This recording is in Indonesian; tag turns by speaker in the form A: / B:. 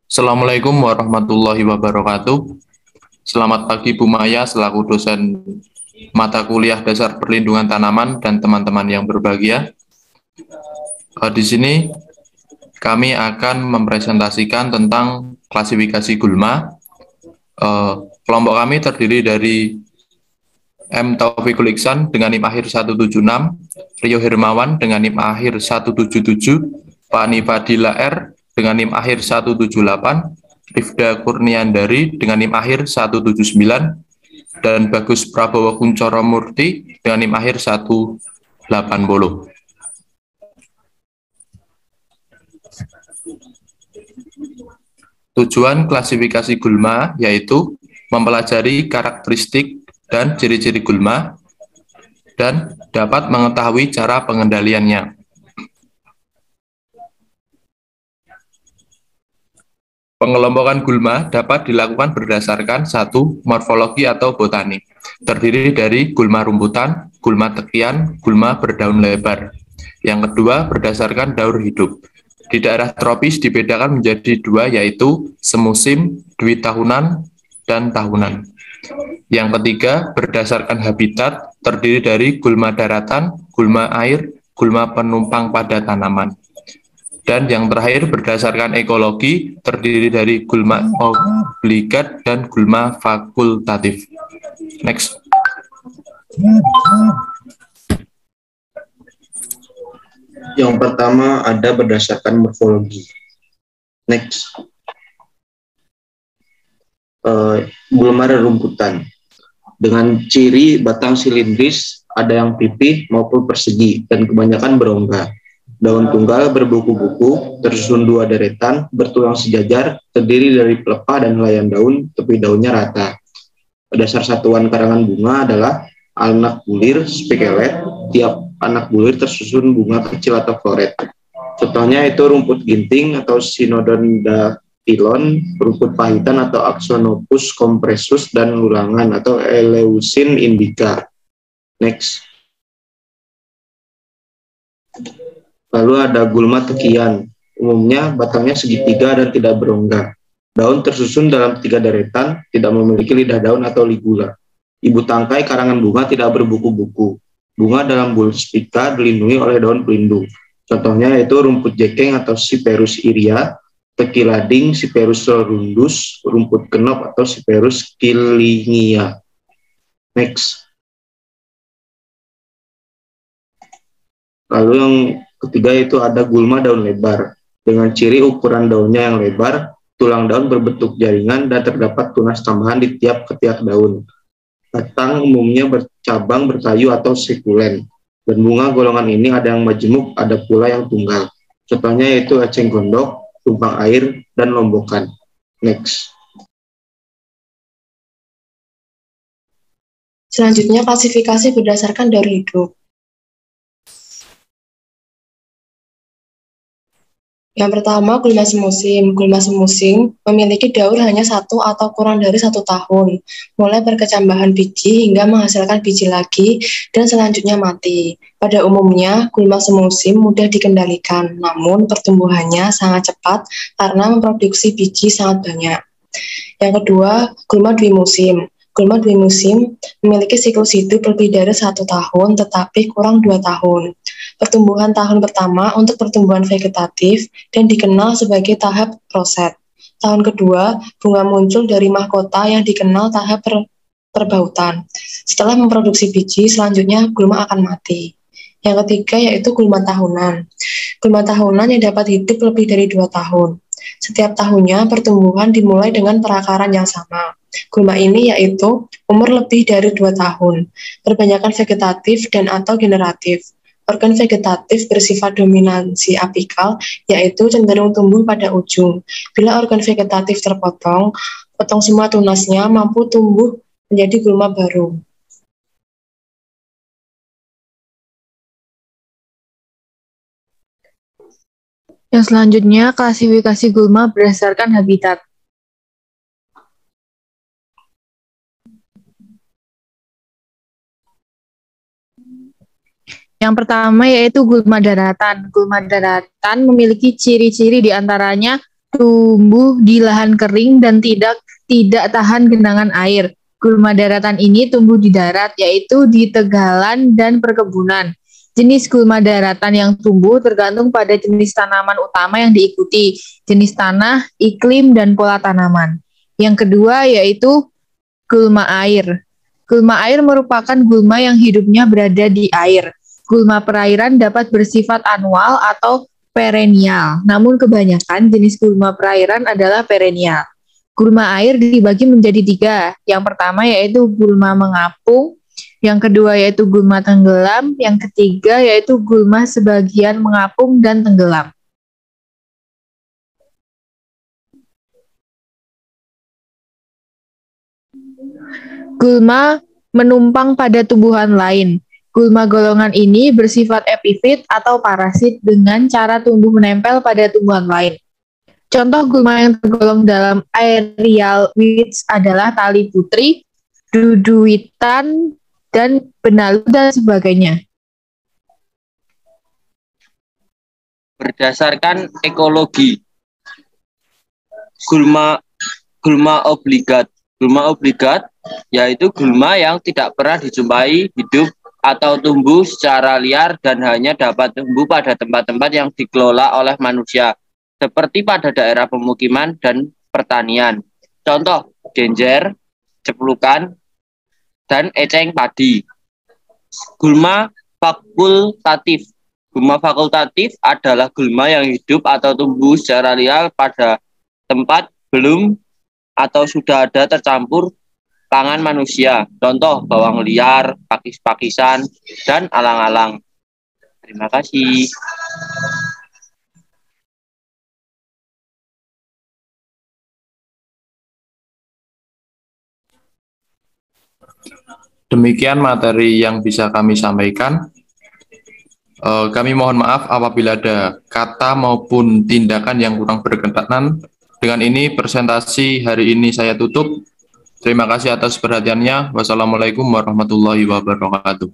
A: Assalamualaikum warahmatullahi wabarakatuh. Selamat pagi Bu Maya selaku dosen mata kuliah dasar perlindungan tanaman dan teman-teman yang berbahagia. Di sini kami akan mempresentasikan tentang klasifikasi gulma. Kelompok kami terdiri dari M. Taufikul Iksan dengan NIM akhir 176, Rio Hermawan dengan NIM akhir 177, Fani Fadila R dengan NIM akhir 178, Rifda Kurniandari dengan NIM akhir 179, dan Bagus Prabowo Kuncoro Murti dengan NIM akhir 180. Tujuan klasifikasi gulma yaitu mempelajari karakteristik dan ciri-ciri gulma dan dapat mengetahui cara pengendaliannya. Pengelompokan gulma dapat dilakukan berdasarkan satu morfologi atau botani, terdiri dari gulma rumputan, gulma tekian, gulma berdaun lebar. Yang kedua, berdasarkan daur hidup. Di daerah tropis dibedakan menjadi dua, yaitu semusim, dwitahunan, dan tahunan. Yang ketiga, berdasarkan habitat, terdiri dari gulma daratan, gulma air, gulma penumpang pada tanaman. Dan yang terakhir, berdasarkan ekologi, terdiri dari gulma obligat dan gulma fakultatif. Next.
B: Yang pertama ada berdasarkan morfologi. Next. Gulma rerumputan. Dengan ciri batang silindris, ada yang pipih maupun persegi, dan kebanyakan berongga. Daun tunggal berbuku-buku, tersusun dua deretan, bertulang sejajar, terdiri dari pelepah dan helaian daun, tepi daunnya rata. Dasar satuan karangan bunga adalah anak bulir, spikelet. Tiap anak bulir tersusun bunga kecil atau floret. Contohnya itu rumput ginting atau Sinodondatilon, rumput pahitan atau Axonopus compressus, dan lulangan atau Eleusin indica. Next. Lalu ada gulma tekian. Umumnya batangnya segitiga dan tidak berongga. Daun tersusun dalam 3 deretan, tidak memiliki lidah daun atau ligula. Ibu tangkai karangan bunga tidak berbuku-buku. Bunga dalam bulbs spica dilindungi oleh daun pelindung. Contohnya yaitu rumput jekeng atau Cyperus iria, teki lading Cyperus rundus, rumput kenop atau Cyperus killingia. Next. Lalu yang ketiga itu ada gulma daun lebar. Dengan ciri ukuran daunnya yang lebar, tulang daun berbentuk jaringan dan terdapat tunas tambahan di ketiak daun. Batang umumnya bercabang, berkayu atau sekulen. Dan bunga golongan ini ada yang majemuk, ada pula yang tunggal. Contohnya yaitu eceng gondok, tumpang air, dan lombokan. Next.
C: Selanjutnya klasifikasi berdasarkan daur hidup. Yang pertama, gulma semusim. Gulma semusim memiliki daur hanya 1 atau kurang dari 1 tahun, mulai berkecambahan biji hingga menghasilkan biji lagi, dan selanjutnya mati. Pada umumnya, gulma semusim mudah dikendalikan, namun pertumbuhannya sangat cepat karena memproduksi biji sangat banyak. Yang kedua, gulma dwimusim. Gulma dwimusim memiliki siklus hidup lebih dari 1 tahun, tetapi kurang 2 tahun. Pertumbuhan tahun pertama untuk pertumbuhan vegetatif dan dikenal sebagai tahap roset. Tahun kedua, bunga muncul dari mahkota yang dikenal tahap perbautan. Setelah memproduksi biji, selanjutnya gulma akan mati. Yang ketiga yaitu gulma tahunan. Gulma tahunan yang dapat hidup lebih dari 2 tahun. Setiap tahunnya pertumbuhan dimulai dengan perakaran yang sama. Gulma ini yaitu umur lebih dari 2 tahun, kebanyakan vegetatif dan atau generatif. Organ vegetatif bersifat dominansi apikal, yaitu cenderung tumbuh pada ujung. Bila organ vegetatif terpotong, potong semua tunasnya mampu tumbuh menjadi gulma baru.
D: Yang selanjutnya, klasifikasi gulma berdasarkan habitat. Yang pertama yaitu gulma daratan. Gulma daratan memiliki ciri-ciri diantaranya tumbuh di lahan kering dan tidak tahan genangan air. Gulma daratan ini tumbuh di darat, yaitu di tegalan dan perkebunan. Jenis gulma daratan yang tumbuh tergantung pada jenis tanaman utama yang diikuti, jenis tanah, iklim, dan pola tanaman. Yang kedua yaitu gulma air. Gulma air merupakan gulma yang hidupnya berada di air. Gulma perairan dapat bersifat anual atau perennial, namun kebanyakan jenis gulma perairan adalah perennial. Gulma air dibagi menjadi 3. Yang pertama yaitu gulma mengapung, yang kedua yaitu gulma tenggelam, yang ketiga yaitu gulma sebagian mengapung dan tenggelam. Gulma menumpang pada tumbuhan lain. Gulma golongan ini bersifat epifit atau parasit dengan cara tumbuh menempel pada tumbuhan lain. Contoh gulma yang tergolong dalam aerial weeds adalah tali putri, duduitan, dan benalu, dan sebagainya.
E: Berdasarkan ekologi, gulma obligat. Gulma obligat yaitu gulma yang tidak pernah dijumpai hidup atau tumbuh secara liar dan hanya dapat tumbuh pada tempat-tempat yang dikelola oleh manusia, seperti pada daerah pemukiman dan pertanian. Contoh, genjer, ceplukan, dan eceng padi. Gulma fakultatif. Gulma fakultatif adalah gulma yang hidup atau tumbuh secara liar pada tempat belum atau sudah ada tercampur pangan manusia. Contoh, bawang liar, pakis-pakisan, dan alang-alang. Terima kasih.
A: Demikian materi yang bisa kami sampaikan. Kami mohon maaf apabila ada kata maupun tindakan yang kurang berkenan. Dengan ini presentasi hari ini saya tutup. Terima kasih atas perhatiannya. Wassalamualaikum warahmatullahi wabarakatuh.